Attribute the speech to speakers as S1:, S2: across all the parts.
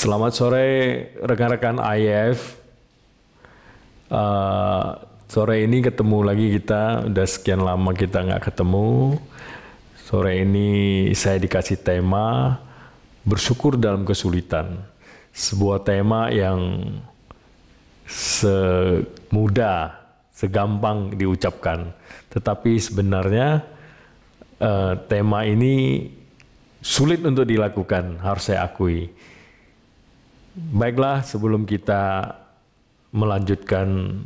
S1: Selamat sore rekan-rekan IF. Sore ini ketemu lagi kita, udah sekian lama kita nggak ketemu. Sore ini saya dikasih tema bersyukur dalam kesulitan. Sebuah tema yang semudah, segampang diucapkan. Tetapi sebenarnya tema ini sulit untuk dilakukan, harus saya akui. Baiklah, sebelum kita melanjutkan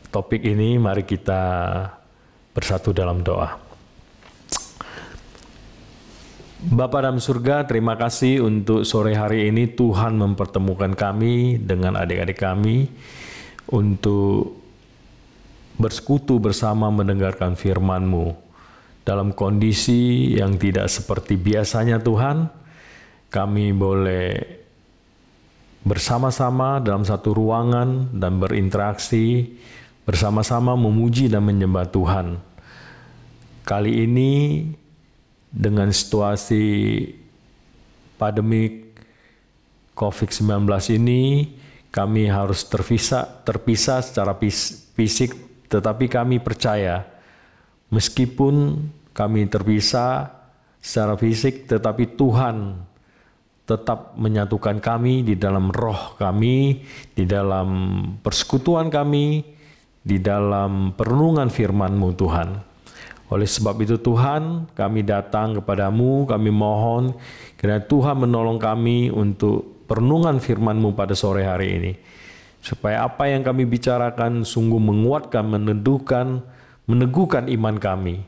S1: topik ini, mari kita bersatu dalam doa. Bapa dalam surga, terima kasih untuk sore hari ini Tuhan mempertemukan kami dengan adik-adik kami untuk bersekutu bersama mendengarkan firman-Mu. Dalam kondisi yang tidak seperti biasanya Tuhan, kami boleh bersama-sama dalam satu ruangan dan berinteraksi, bersama-sama memuji dan menyembah Tuhan. Kali ini dengan situasi pandemik COVID-19 ini, kami harus terpisah secara fisik, tetapi kami percaya meskipun kami terpisah secara fisik, tetapi Tuhan tetap menyatukan kami di dalam roh kami, di dalam persekutuan kami, di dalam perenungan firman-Mu Tuhan. Oleh sebab itu Tuhan, kami datang kepadamu, kami mohon kiranya Tuhan menolong kami untuk perenungan firman-Mu pada sore hari ini. Supaya apa yang kami bicarakan sungguh menguatkan, meneguhkan iman kami.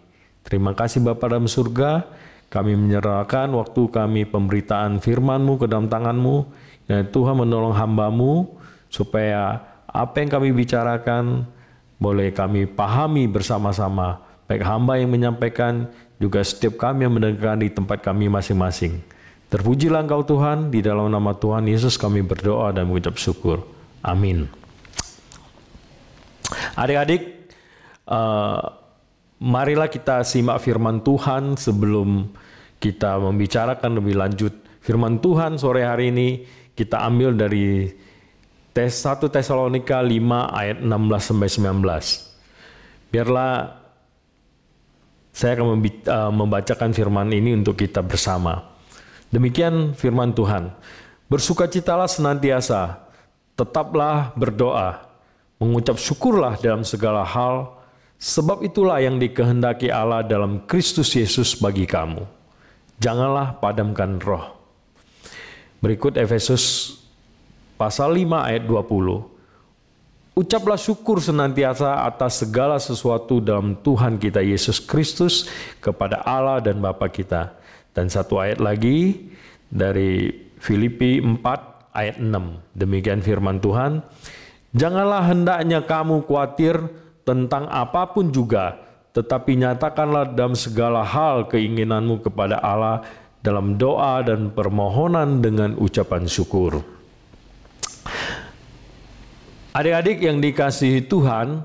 S1: Terima kasih Bapa dalam surga, kami menyerahkan waktu kami pemberitaan firman-Mu ke dalam tangan-Mu. Dan Tuhan menolong hamba-Mu supaya apa yang kami bicarakan boleh kami pahami bersama-sama. Baik hamba yang menyampaikan, juga setiap kami yang mendengarkan di tempat kami masing-masing. Terpujilah Engkau Tuhan, di dalam nama Tuhan Yesus kami berdoa dan mengucap syukur. Amin. Adik-adik, marilah kita simak firman Tuhan sebelum kita membicarakan lebih lanjut. Firman Tuhan sore hari ini kita ambil dari 1 Tesalonika 5 ayat 16-19. Biarlah saya akan membacakan firman ini untuk kita bersama. Demikian firman Tuhan. Bersukacitalah senantiasa, tetaplah berdoa, mengucap syukurlah dalam segala hal, sebab itulah yang dikehendaki Allah dalam Kristus Yesus bagi kamu. Janganlah padamkan roh. Berikut Efesus pasal 5 ayat 20. Ucaplah syukur senantiasa atas segala sesuatu dalam Tuhan kita Yesus Kristus kepada Allah dan Bapa kita. Dan satu ayat lagi dari Filipi 4 ayat 6. Demikian firman Tuhan. Janganlah hendaknya kamu khawatir tentang apapun juga, tetapi nyatakanlah dalam segala hal keinginanmu kepada Allah dalam doa dan permohonan dengan ucapan syukur. Adik-adik yang dikasihi Tuhan,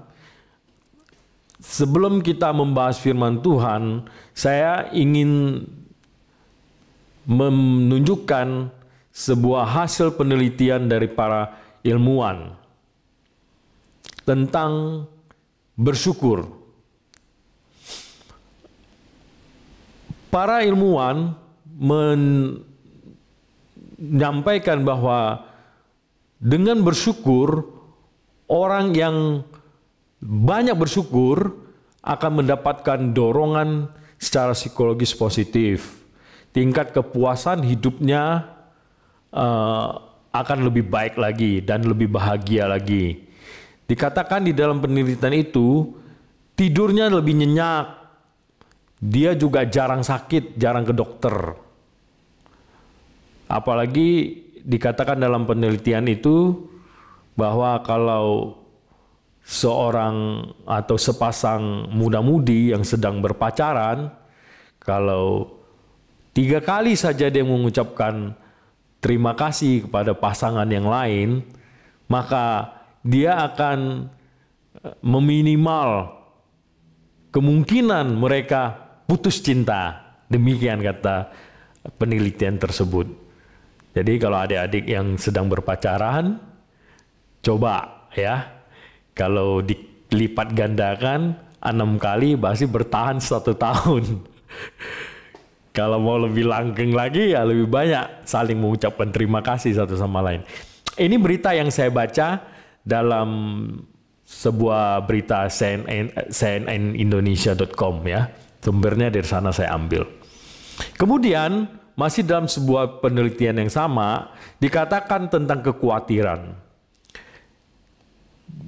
S1: sebelum kita membahas firman Tuhan, saya ingin menunjukkan sebuah hasil penelitian dari para ilmuwan tentang bersyukur. Para ilmuwan menyampaikan bahwa dengan bersyukur, orang yang banyak bersyukur akan mendapatkan dorongan secara psikologis positif. Tingkat kepuasan hidupnya akan lebih baik lagi dan lebih bahagia lagi. Dikatakan di dalam penelitian itu, tidurnya lebih nyenyak. Dia juga jarang sakit, jarang ke dokter. Apalagi dikatakan dalam penelitian itu, bahwa kalau seorang atau sepasang muda-mudi yang sedang berpacaran, kalau 3 kali saja dia mengucapkan terima kasih kepada pasangan yang lain, maka dia akan meminimal kemungkinan mereka putus cinta. Demikian kata penelitian tersebut. Jadi kalau adik-adik yang sedang berpacaran, coba ya. Kalau dilipat gandakan 6 kali pasti bertahan 1 tahun. Kalau mau lebih langgeng lagi ya lebih banyak saling mengucapkan terima kasih satu sama lain. Ini berita yang saya baca dalam sebuah berita cnnindonesia.com ya. Sumbernya dari sana saya ambil. Kemudian masih dalam sebuah penelitian yang sama dikatakan tentang kekhawatiran.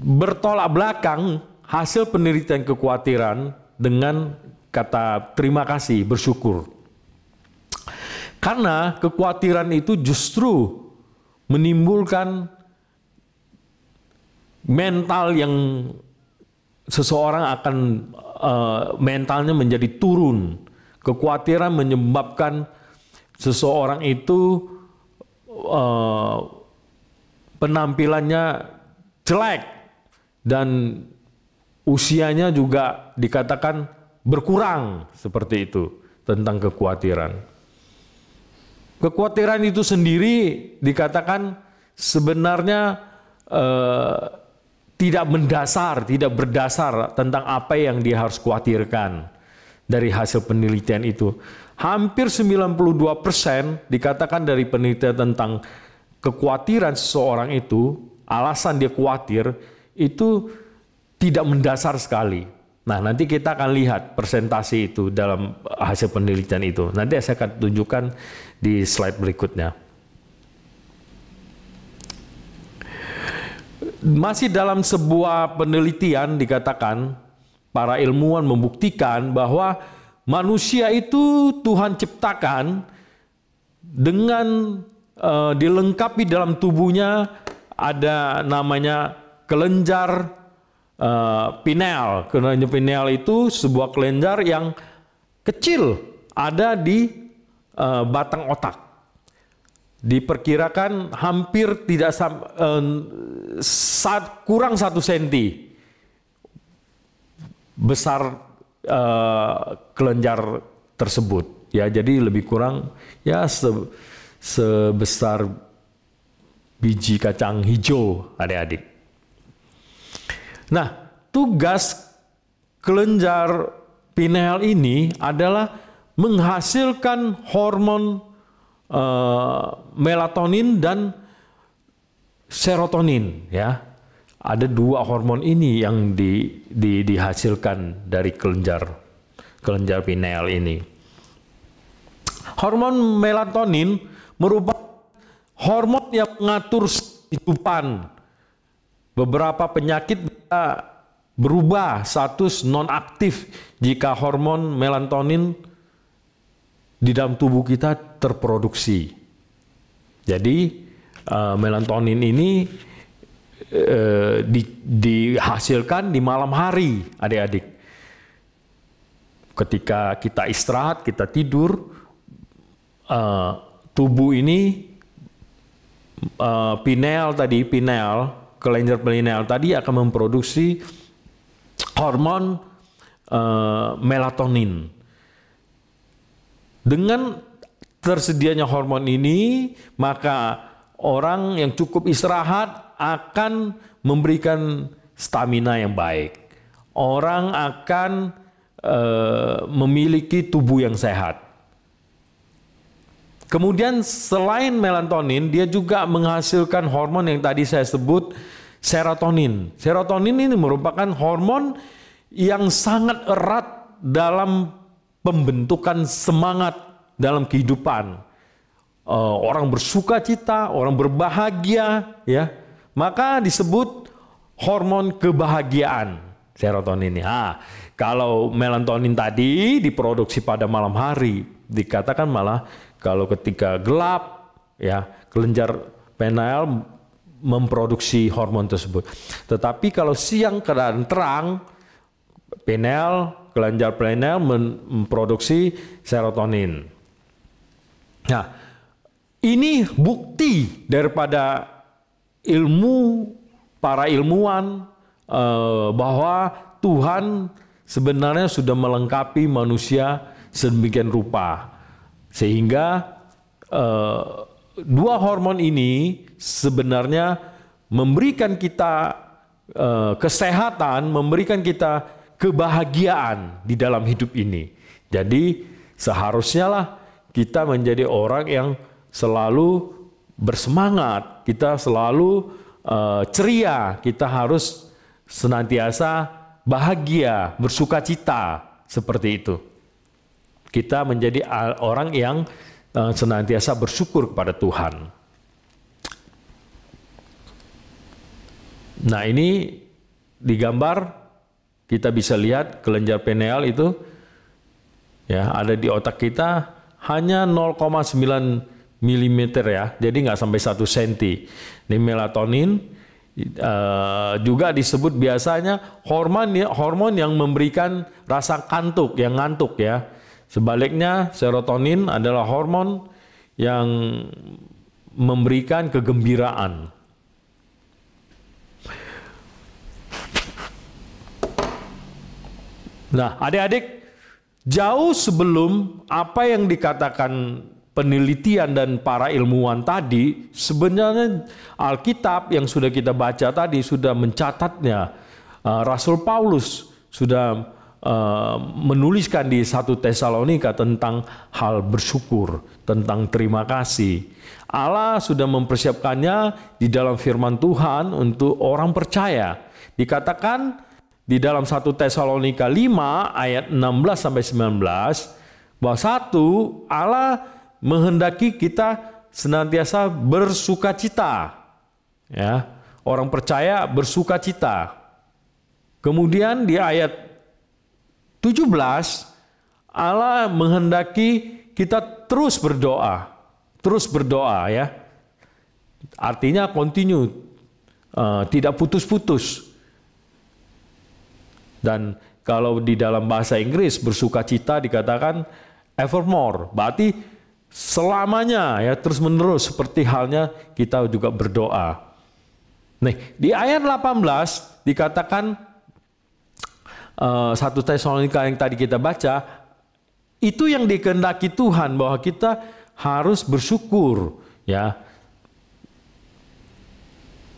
S1: Bertolak belakang hasil penelitian kekhawatiran dengan kata terima kasih, bersyukur. Karena kekhawatiran itu justru menimbulkan mental yang seseorang akan mentalnya menjadi turun. Kekhawatiran menyebabkan seseorang itu penampilannya jelek dan usianya juga dikatakan berkurang, seperti itu tentang kekhawatiran. Kekhawatiran itu sendiri dikatakan sebenarnya tidak berdasar tentang apa yang dia harus khawatirkan dari hasil penelitian itu. Hampir 92% dikatakan dari penelitian tentang kekhawatiran seseorang itu, alasan dia khawatir, itu tidak mendasar sekali. Nah, nanti kita akan lihat persentase itu dalam hasil penelitian itu. Nanti saya akan tunjukkan di slide berikutnya. Masih dalam sebuah penelitian dikatakan, para ilmuwan membuktikan bahwa manusia itu Tuhan ciptakan dengan dilengkapi dalam tubuhnya ada namanya kelenjar pineal. Kelenjar pineal itu sebuah kelenjar yang kecil ada di batang otak. Diperkirakan hampir tidak kurang 1 senti besar kelenjar tersebut. Ya, jadi lebih kurang ya sebesar biji kacang hijau, adik-adik. Nah, tugas kelenjar pineal ini adalah menghasilkan hormon melatonin dan serotonin, ya. Ada 2 hormon ini yang dihasilkan dari kelenjar pineal ini. Hormon melatonin merupakan hormon yang mengatur kehidupan. Beberapa penyakit bisa berubah status non-aktif jika hormon melatonin di dalam tubuh kita terproduksi. Jadi melatonin ini dihasilkan di malam hari, adik-adik. Ketika kita istirahat, kita tidur, tubuh ini kelenjar pineal tadi akan memproduksi hormon melatonin. Dengan tersedianya hormon ini, maka orang yang cukup istirahat akan memberikan stamina yang baik. Orang akan memiliki tubuh yang sehat. Kemudian selain melatonin, dia juga menghasilkan hormon yang tadi saya sebut, serotonin. Serotonin ini merupakan hormon yang sangat erat dalam pembentukan semangat dalam kehidupan. Orang bersuka cita, orang berbahagia, ya, maka disebut hormon kebahagiaan, serotonin ini. Kalau melatonin tadi diproduksi pada malam hari, dikatakan malah kalau ketika gelap, ya, kelenjar pineal memproduksi hormon tersebut. Tetapi kalau siang keadaan terang, kelenjar pineal memproduksi serotonin. Nah, ini bukti daripada para ilmuwan bahwa Tuhan sebenarnya sudah melengkapi manusia sedemikian rupa sehingga dua hormon ini sebenarnya memberikan kita kesehatan, memberikan kita kebahagiaan di dalam hidup ini. Jadi seharusnya lah kita menjadi orang yang selalu bersemangat, kita selalu ceria, kita harus senantiasa bahagia, bersukacita, seperti itu. Kita menjadi orang yang senantiasa bersyukur kepada Tuhan. Nah, ini digambar kita bisa lihat kelenjar pineal itu ya ada di otak kita hanya 0,9 mm ya, jadi nggak sampai 1 cm. Ini melatonin juga disebut biasanya hormon yang memberikan rasa kantuk, yang ngantuk ya. Sebaliknya serotonin adalah hormon yang memberikan kegembiraan. Nah, adik-adik, jauh sebelum apa yang dikatakan penelitian dan para ilmuwan tadi, sebenarnya Alkitab yang sudah kita baca tadi sudah mencatatnya. Rasul Paulus sudah menuliskan di 1 Tesalonika tentang hal bersyukur, tentang terima kasih. Allah sudah mempersiapkannya di dalam firman Tuhan untuk orang percaya. Dikatakan di dalam 1 Tesalonika 5 ayat 16 sampai 19 bahwa Allah menghendaki kita senantiasa bersukacita. Ya, orang percaya bersukacita. Kemudian di ayat 17 Allah menghendaki kita terus berdoa ya. Artinya continue, tidak putus-putus. Dan kalau di dalam bahasa Inggris bersukacita dikatakan evermore, berarti selamanya ya, terus-menerus, seperti halnya kita juga berdoa. Nih, di ayat 18 dikatakan 1 Tesalonika yang tadi kita baca, itu yang dikehendaki Tuhan bahwa kita harus bersyukur ya.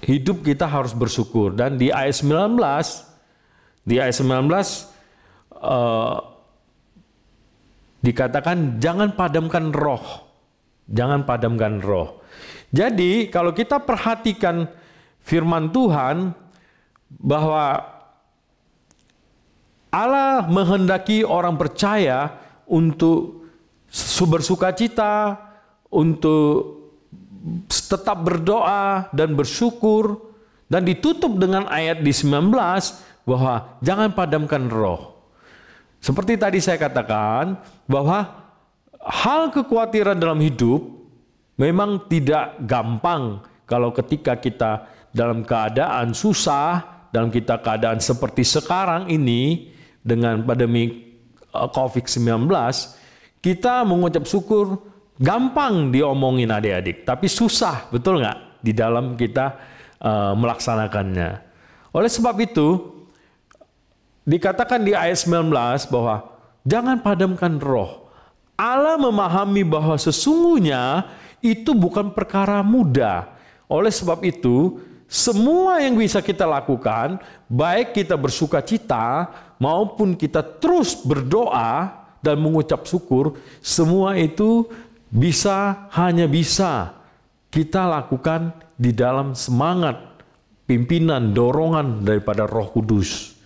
S1: Hidup kita harus bersyukur. Dan di ayat 19 dikatakan jangan padamkan roh. Jangan padamkan roh. Jadi kalau kita perhatikan firman Tuhan bahwa Allah menghendaki orang percaya untuk bersukacita, untuk tetap berdoa dan bersyukur, dan ditutup dengan ayat di 19 bahwa jangan padamkan roh. Seperti tadi saya katakan bahwa hal kekhawatiran dalam hidup memang tidak gampang kalau ketika kita dalam keadaan susah, dalam kita keadaan seperti sekarang ini dengan pandemi COVID-19, kita mengucap syukur gampang diomongin adik-adik, tapi susah, betul nggak, di dalam kita melaksanakannya. Oleh sebab itu, dikatakan di ayat 19 bahwa jangan padamkan roh. Allah memahami bahwa sesungguhnya itu bukan perkara mudah. Oleh sebab itu, semua yang bisa kita lakukan, baik kita bersukacita maupun kita terus berdoa dan mengucap syukur, semua itu hanya bisa kita lakukan di dalam semangat pimpinan, dorongan daripada Roh Kudus.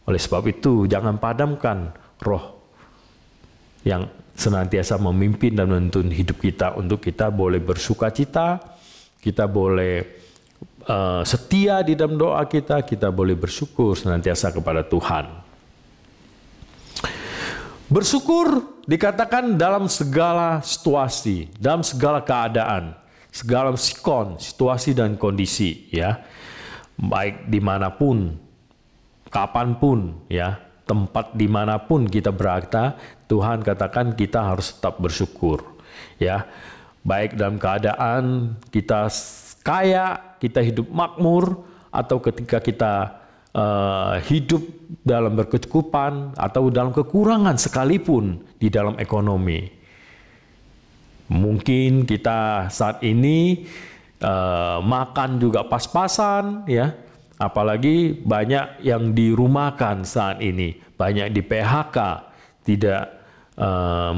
S1: Oleh sebab itu, jangan padamkan roh yang senantiasa memimpin dan menuntun hidup kita untuk kita boleh bersukacita, kita boleh setia di dalam doa kita boleh bersyukur senantiasa kepada Tuhan. Bersyukur dikatakan dalam segala situasi, dalam segala keadaan, segala sikon, situasi dan kondisi, ya, baik dimanapun, kapanpun, ya, tempat dimanapun kita berada, Tuhan katakan kita harus tetap bersyukur, ya, baik dalam keadaan kita kaya, kita hidup makmur, atau ketika kita hidup dalam berkecukupan atau dalam kekurangan sekalipun di dalam ekonomi. Mungkin kita saat ini makan juga pas-pasan, ya. Apalagi banyak yang dirumahkan saat ini, banyak di PHK, tidak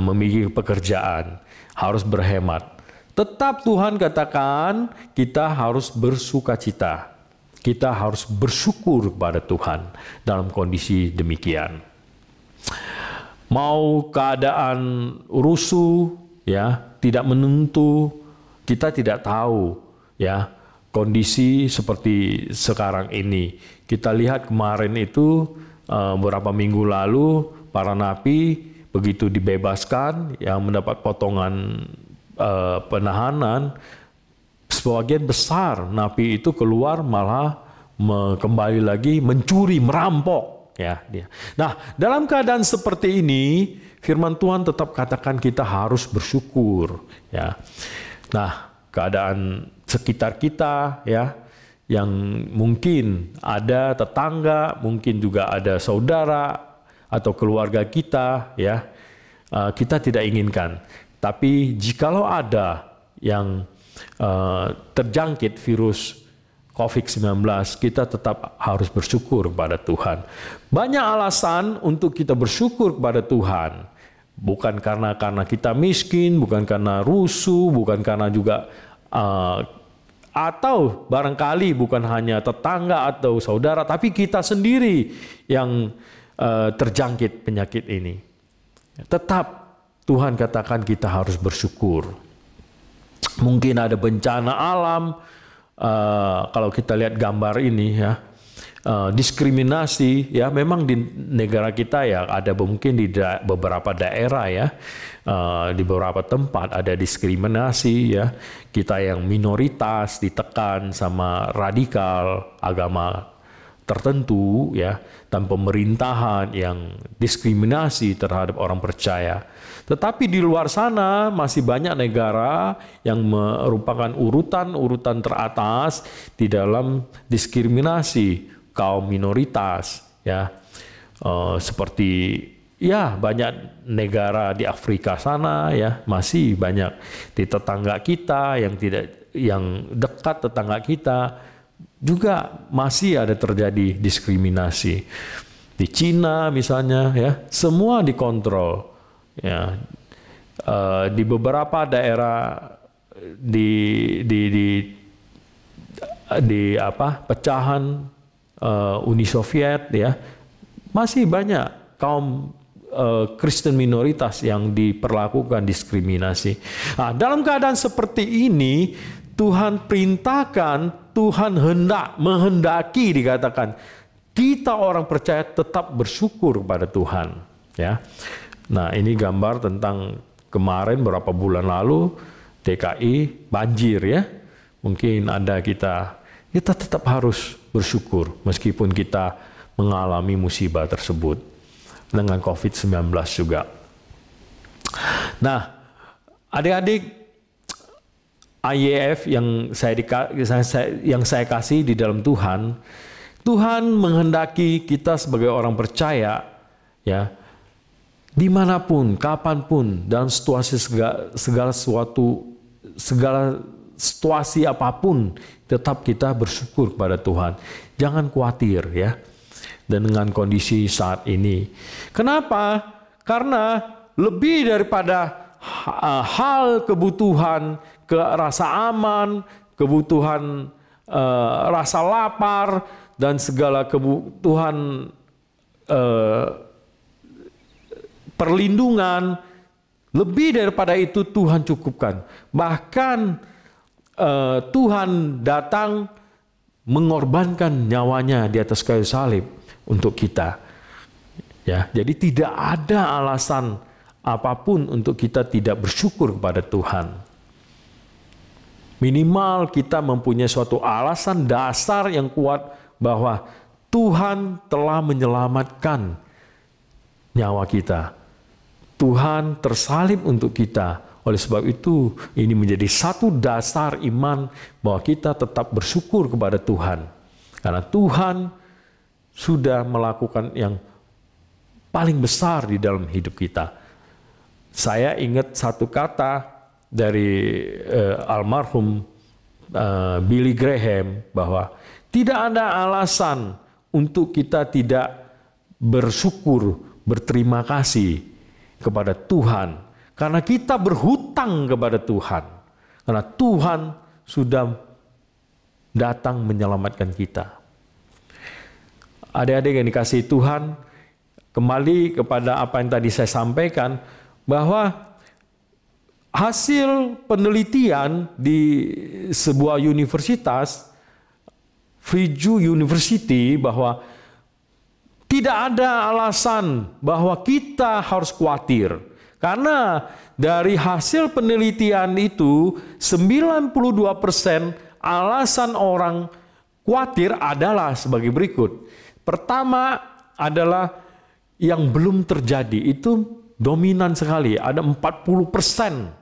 S1: memiliki pekerjaan, harus berhemat. Tetap Tuhan katakan kita harus bersukacita, kita harus bersyukur kepada Tuhan dalam kondisi demikian. Mau keadaan rusuh, ya, tidak menentu, kita tidak tahu, ya. Kondisi seperti sekarang ini, kita lihat kemarin itu beberapa minggu lalu para napi begitu dibebaskan, yang mendapat potongan penahanan, sebagian besar napi itu keluar malah kembali lagi mencuri, merampok, ya dia. Nah, dalam keadaan seperti ini, firman Tuhan tetap katakan kita harus bersyukur, ya. Nah, keadaan sekitar kita, ya, yang mungkin ada tetangga, mungkin juga ada saudara atau keluarga kita, ya, kita tidak inginkan. Tapi jikalau ada yang terjangkit virus COVID-19, kita tetap harus bersyukur kepada Tuhan. Banyak alasan untuk kita bersyukur kepada Tuhan. Bukan karena kita miskin, bukan karena rusuh, bukan karena juga atau barangkali bukan hanya tetangga atau saudara, tapi kita sendiri yang terjangkit penyakit ini. Tetap Tuhan katakan kita harus bersyukur. Mungkin ada bencana alam, kalau kita lihat gambar ini, ya, diskriminasi, ya, memang di negara kita, ya, ada mungkin di beberapa daerah, ya, di beberapa tempat ada diskriminasi, ya, kita yang minoritas ditekan sama radikal agama tertentu, ya, dan pemerintahan yang diskriminasi terhadap orang percaya. Tetapi di luar sana masih banyak negara yang merupakan urutan teratas di dalam diskriminasi kaum minoritas, ya, seperti, ya, banyak negara di Afrika sana, ya, masih banyak di tetangga kita yang dekat tetangga kita juga masih ada terjadi diskriminasi. Di Cina misalnya, ya, semua dikontrol, ya. Di beberapa daerah di pecahan Uni Soviet, ya, masih banyak kaum Kristen minoritas yang diperlakukan diskriminasi. Nah, dalam keadaan seperti ini, Tuhan perintahkan, Tuhan menghendaki, dikatakan kita orang percaya tetap bersyukur kepada Tuhan, ya. Nah, ini gambar tentang kemarin beberapa bulan lalu DKI banjir, ya. Mungkin ada kita tetap harus bersyukur meskipun kita mengalami musibah tersebut dengan COVID-19 juga. Nah, adik-adik, IYF yang saya kasih di dalam Tuhan, Tuhan menghendaki kita sebagai orang percaya, ya, dimanapun, kapanpun, dalam segala situasi apapun, tetap kita bersyukur kepada Tuhan. Jangan khawatir, ya, dengan kondisi saat ini. Kenapa? Karena lebih daripada hal kebutuhan, rasa aman, kebutuhan rasa lapar, dan segala kebutuhan perlindungan, lebih daripada itu Tuhan cukupkan. Bahkan Tuhan datang mengorbankan nyawanya di atas kayu salib untuk kita. Ya, jadi tidak ada alasan apapun untuk kita tidak bersyukur kepada Tuhan. Minimal kita mempunyai suatu alasan dasar yang kuat bahwa Tuhan telah menyelamatkan nyawa kita. Tuhan tersalib untuk kita. Oleh sebab itu, ini menjadi satu dasar iman bahwa kita tetap bersyukur kepada Tuhan. Karena Tuhan sudah melakukan yang paling besar di dalam hidup kita. Saya ingat satu kata dari almarhum Billy Graham bahwa tidak ada alasan untuk kita tidak bersyukur, berterima kasih kepada Tuhan, karena kita berhutang kepada Tuhan, karena Tuhan sudah datang menyelamatkan kita. Adik-adik yang dikasihi Tuhan, kembali kepada apa yang tadi saya sampaikan, bahwa hasil penelitian di sebuah universitas, Vrije University, bahwa tidak ada alasan bahwa kita harus khawatir. Karena dari hasil penelitian itu, 92% alasan orang khawatir adalah sebagai berikut. Pertama adalah yang belum terjadi, itu dominan sekali, ada 40%.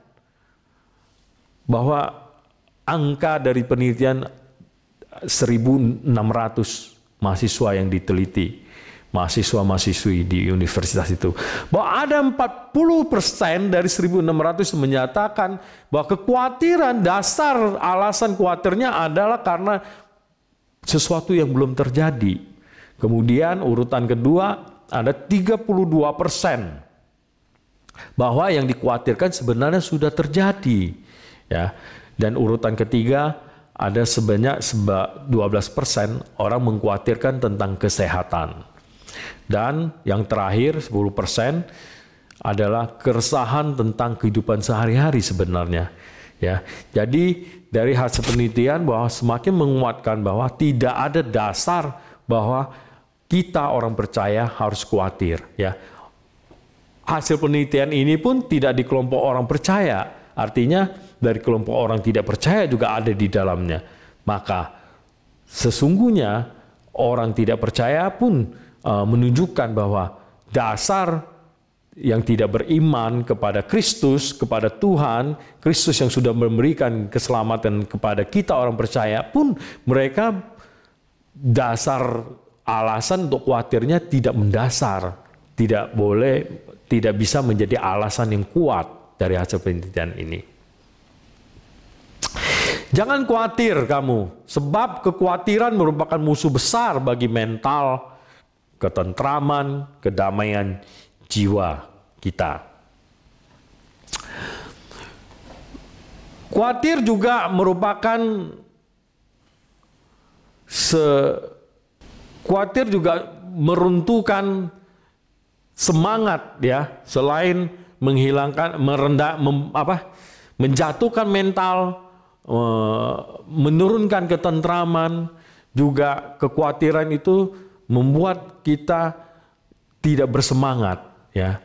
S1: Bahwa angka dari penelitian 1.600 mahasiswa yang diteliti, mahasiswa-mahasiswi di universitas itu, bahwa ada 40% dari 1.600 menyatakan bahwa kekhawatiran, dasar alasan khawatirnya adalah karena sesuatu yang belum terjadi. Kemudian urutan kedua ada 32% bahwa yang dikhawatirkan sebenarnya sudah terjadi. Ya, dan urutan ketiga ada sebanyak 12% orang mengkhawatirkan tentang kesehatan. Dan yang terakhir 10% adalah keresahan tentang kehidupan sehari-hari sebenarnya. Ya, jadi dari hasil penelitian bahwa semakin menguatkan bahwa tidak ada dasar bahwa kita orang percaya harus khawatir. Ya, hasil penelitian ini pun tidak di kelompok orang percaya. Artinya dari kelompok orang tidak percaya juga ada di dalamnya. Maka sesungguhnya orang tidak percaya pun menunjukkan bahwa dasar yang tidak beriman kepada Kristus, kepada Tuhan, Kristus yang sudah memberikan keselamatan kepada kita orang percaya pun, mereka dasar alasan untuk khawatirnya tidak mendasar, tidak boleh, tidak bisa menjadi alasan yang kuat. Dari hasil penelitian ini. Jangan khawatir kamu, sebab kekhawatiran merupakan musuh besar bagi mental, ketentraman, kedamaian jiwa kita. Khawatir juga merupakan khawatir juga meruntuhkan semangat, ya, selain menghilangkan, menjatuhkan mental, menurunkan ketentraman, juga kekhawatiran itu membuat kita tidak bersemangat, ya.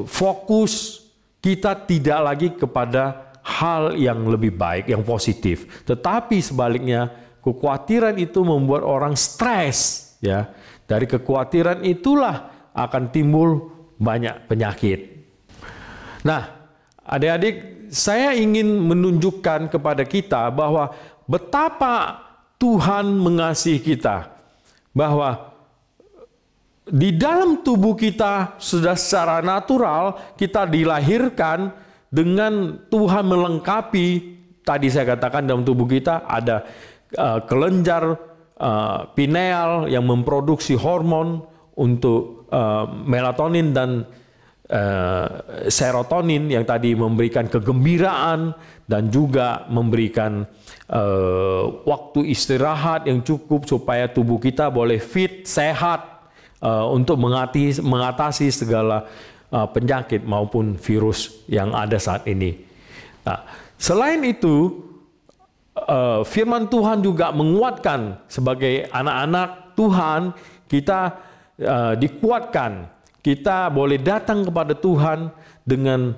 S1: Fokus kita tidak lagi kepada hal yang lebih baik, yang positif. Tetapi sebaliknya, kekhawatiran itu membuat orang stres, ya. Dari kekhawatiran itulah akan timbul banyak penyakit. Nah, adik-adik, saya ingin menunjukkan kepada kita bahwa betapa Tuhan mengasihi kita. Bahwa di dalam tubuh kita sudah secara natural kita dilahirkan dengan Tuhan melengkapi. Tadi saya katakan dalam tubuh kita ada kelenjar pineal yang memproduksi hormon untuk melatonin dan serotonin yang tadi memberikan kegembiraan dan juga memberikan waktu istirahat yang cukup supaya tubuh kita boleh fit, sehat untuk mengatasi segala penyakit maupun virus yang ada saat ini. Nah, selain itu, firman Tuhan juga menguatkan sebagai anak-anak Tuhan kita dikuatkan. Kita boleh datang kepada Tuhan dengan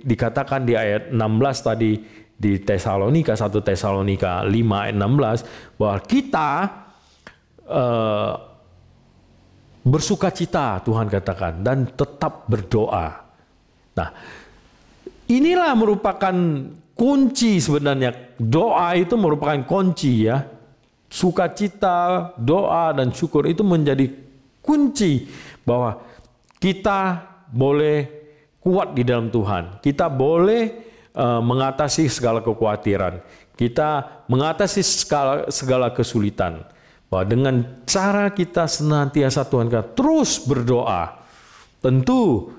S1: dikatakan di ayat 16 tadi di Tesalonika, 1 Tesalonika 5 ayat 16, bahwa kita bersukacita, Tuhan katakan, dan tetap berdoa. Nah, inilah merupakan kunci sebenarnya. Doa itu merupakan kunci, ya. Sukacita, doa, dan syukur itu menjadi kunci bahwa kita boleh kuat di dalam Tuhan. Kita boleh mengatasi segala kekhawatiran. Kita mengatasi segala kesulitan. Bahwa dengan cara kita senantiasa Tuhan kata, terus berdoa. Tentu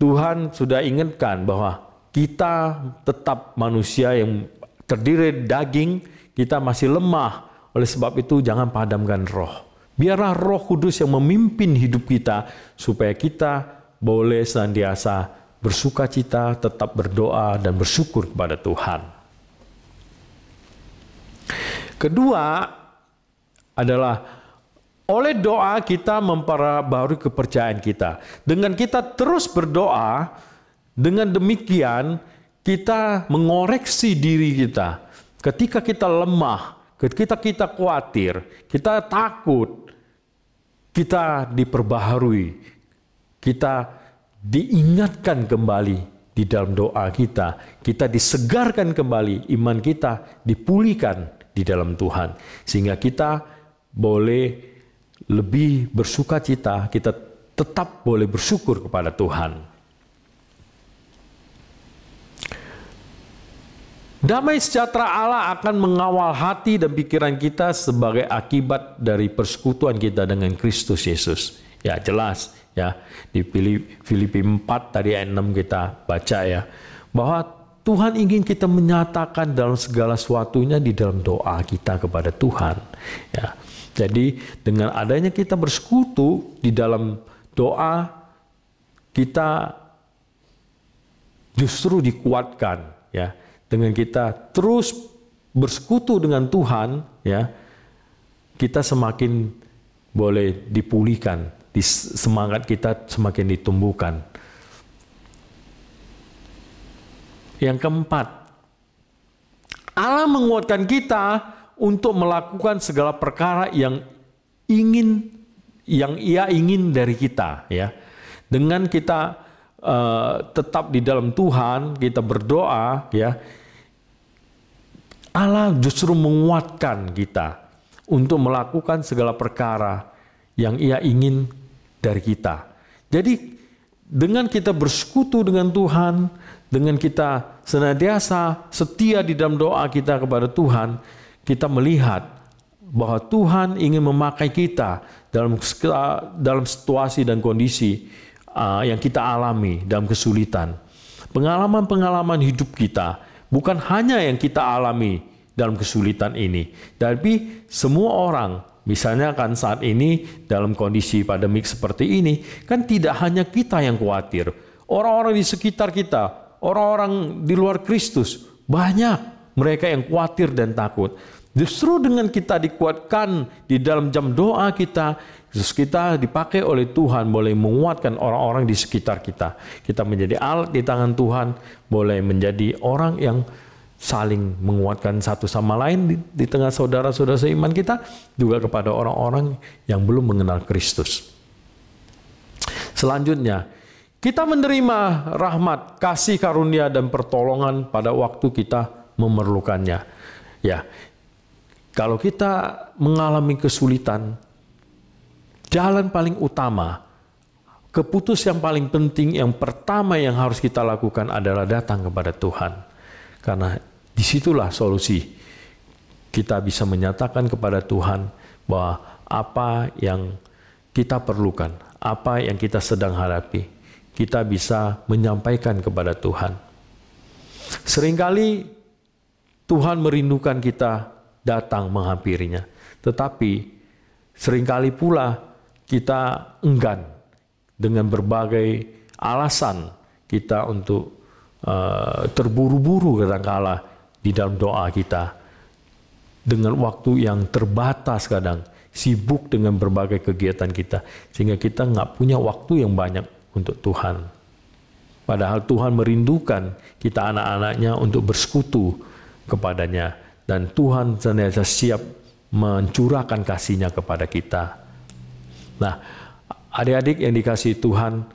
S1: Tuhan sudah ingatkan bahwa kita tetap manusia yang terdiri daging, kita masih lemah. Oleh sebab itu jangan padamkan roh. Biarlah Roh Kudus yang memimpin hidup kita supaya kita boleh senantiasa bersukacita, tetap berdoa dan bersyukur kepada Tuhan. Kedua adalah oleh doa kita memperbarui kepercayaan kita. Dengan kita terus berdoa, dengan demikian kita mengoreksi diri kita. Ketika kita lemah, ketika kita khawatir, kita takut, kita diperbaharui, kita diingatkan kembali di dalam doa kita disegarkan kembali, iman kita dipulihkan di dalam Tuhan. Sehingga kita boleh lebih bersukacita, kita tetap boleh bersyukur kepada Tuhan. Damai sejahtera Allah akan mengawal hati dan pikiran kita sebagai akibat dari persekutuan kita dengan Kristus Yesus. Ya jelas ya, di Filipi 4 tadi ayat 6 kita baca ya, bahwa Tuhan ingin kita menyatakan dalam segala sesuatunya di dalam doa kita kepada Tuhan. Ya, jadi dengan adanya kita bersekutu di dalam doa, kita justru dikuatkan ya. Dengan kita terus bersekutu dengan Tuhan, ya, kita semakin boleh dipulihkan, semangat kita semakin ditumbuhkan. Yang keempat, Allah menguatkan kita untuk melakukan segala perkara yang Ia ingin dari kita, ya. Dengan kita tetap di dalam Tuhan, kita berdoa, ya. Allah justru menguatkan kita untuk melakukan segala perkara yang Ia ingin dari kita. Jadi dengan kita bersekutu dengan Tuhan, dengan kita senantiasa setia di dalam doa kita kepada Tuhan, kita melihat bahwa Tuhan ingin memakai kita dalam situasi dan kondisi yang kita alami dalam kesulitan. Pengalaman-pengalaman hidup kita bukan hanya yang kita alami dalam kesulitan ini, tapi semua orang, misalnya kan saat ini dalam kondisi pandemik seperti ini, kan tidak hanya kita yang khawatir, orang-orang di sekitar kita, orang-orang di luar Kristus, banyak mereka yang khawatir dan takut. Justru dengan kita dikuatkan di dalam jam doa kita, Yesus kita dipakai oleh Tuhan boleh menguatkan orang-orang di sekitar kita. Kita menjadi alat di tangan Tuhan, boleh menjadi orang yang saling menguatkan satu sama lain di tengah saudara-saudara seiman kita, juga kepada orang-orang yang belum mengenal Kristus. Selanjutnya, kita menerima rahmat, kasih karunia dan pertolongan pada waktu kita memerlukannya. Ya, kalau kita mengalami kesulitan, jalan paling utama, keputusan yang paling penting, yang pertama yang harus kita lakukan adalah datang kepada Tuhan. Karena disitulah solusi. Kita bisa menyatakan kepada Tuhan bahwa apa yang kita perlukan, apa yang kita sedang hadapi, kita bisa menyampaikan kepada Tuhan. Seringkali Tuhan merindukan kita datang menghampirinya, tetapi seringkali pula kita enggan dengan berbagai alasan kita untuk terburu-buru kadangkala di dalam doa kita, dengan waktu yang terbatas kadang, sibuk dengan berbagai kegiatan kita, sehingga kita nggak punya waktu yang banyak untuk Tuhan. Padahal Tuhan merindukan kita anak-anaknya untuk bersekutu kepadanya, dan Tuhan senantiasa siap mencurahkan kasih-Nya kepada kita. Nah, adik-adik yang dikasihi Tuhan,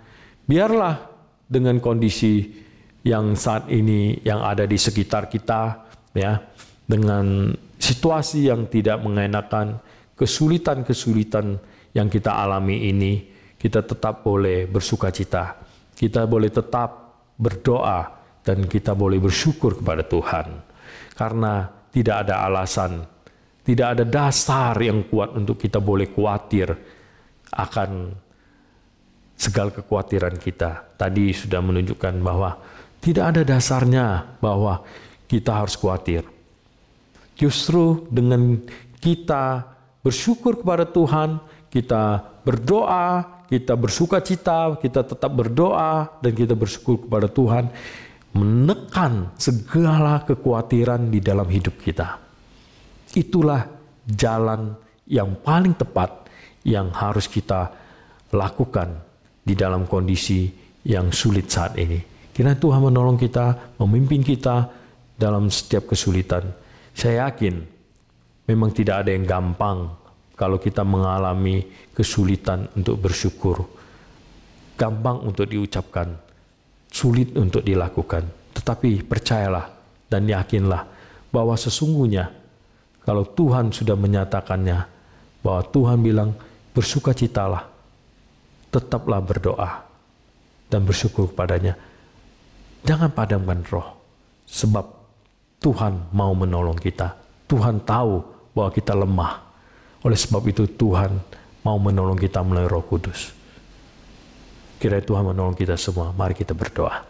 S1: biarlah dengan kondisi yang saat ini yang ada di sekitar kita, ya, dengan situasi yang tidak mengenakan, kesulitan-kesulitan yang kita alami ini, kita tetap boleh bersukacita. kita boleh tetap berdoa dan kita boleh bersyukur kepada Tuhan. Karena tidak ada alasan, tidak ada dasar yang kuat untuk kita boleh khawatir akan segala kekhawatiran kita. Tadi sudah menunjukkan bahwa tidak ada dasarnya bahwa kita harus khawatir. Justru dengan kita bersyukur kepada Tuhan, kita berdoa, kita bersuka cita, kita tetap berdoa, dan kita bersyukur kepada Tuhan, menekan segala kekhawatiran di dalam hidup kita. Itulah jalan yang paling tepat yang harus kita lakukan di dalam kondisi yang sulit saat ini. Kiranya Tuhan menolong kita, memimpin kita dalam setiap kesulitan. Saya yakin memang tidak ada yang gampang kalau kita mengalami kesulitan untuk bersyukur. Gampang untuk diucapkan, sulit untuk dilakukan. Tetapi percayalah dan yakinlah bahwa sesungguhnya kalau Tuhan sudah menyatakannya, bahwa Tuhan bilang bersukacitalah, tetaplah berdoa dan bersyukur kepadanya. Jangan padamkan roh, sebab Tuhan mau menolong kita. Tuhan tahu bahwa kita lemah. Oleh sebab itu Tuhan mau menolong kita melalui Roh Kudus. Kiranya Tuhan menolong kita semua. Mari kita berdoa.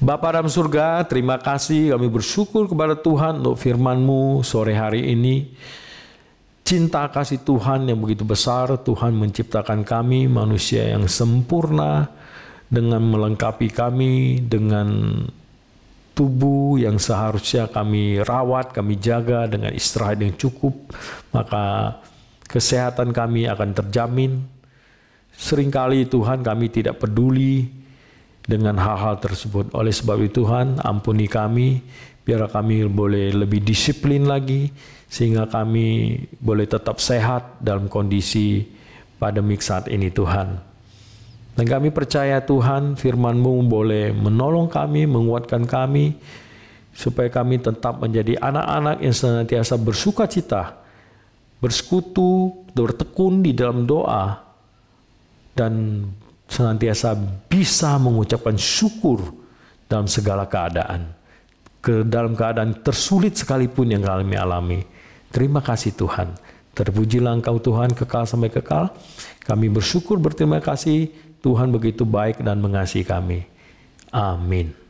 S1: Bapa dalam surga, terima kasih, kami bersyukur kepada Tuhan untuk firman-Mu sore hari ini. Cinta kasih Tuhan yang begitu besar, Tuhan menciptakan kami manusia yang sempurna dengan melengkapi kami dengan tubuh yang seharusnya kami rawat, kami jaga dengan istirahat yang cukup, maka kesehatan kami akan terjamin. Seringkali Tuhan kami tidak peduli dengan hal-hal tersebut. Oleh sebab itu Tuhan, ampuni kami, biar kami boleh lebih disiplin lagi, sehingga kami boleh tetap sehat dalam kondisi pandemik saat ini Tuhan. Dan kami percaya Tuhan, firman-Mu boleh menolong kami, menguatkan kami, supaya kami tetap menjadi anak-anak yang senantiasa bersuka cita, bersekutu, bertekun di dalam doa, dan senantiasa bisa mengucapkan syukur dalam segala keadaan. Dalam keadaan tersulit sekalipun yang kami alami. Terima kasih Tuhan. Terpujilah Engkau Tuhan, kekal sampai kekal. Kami bersyukur, berterima kasih. Tuhan begitu baik dan mengasihi kami. Amin.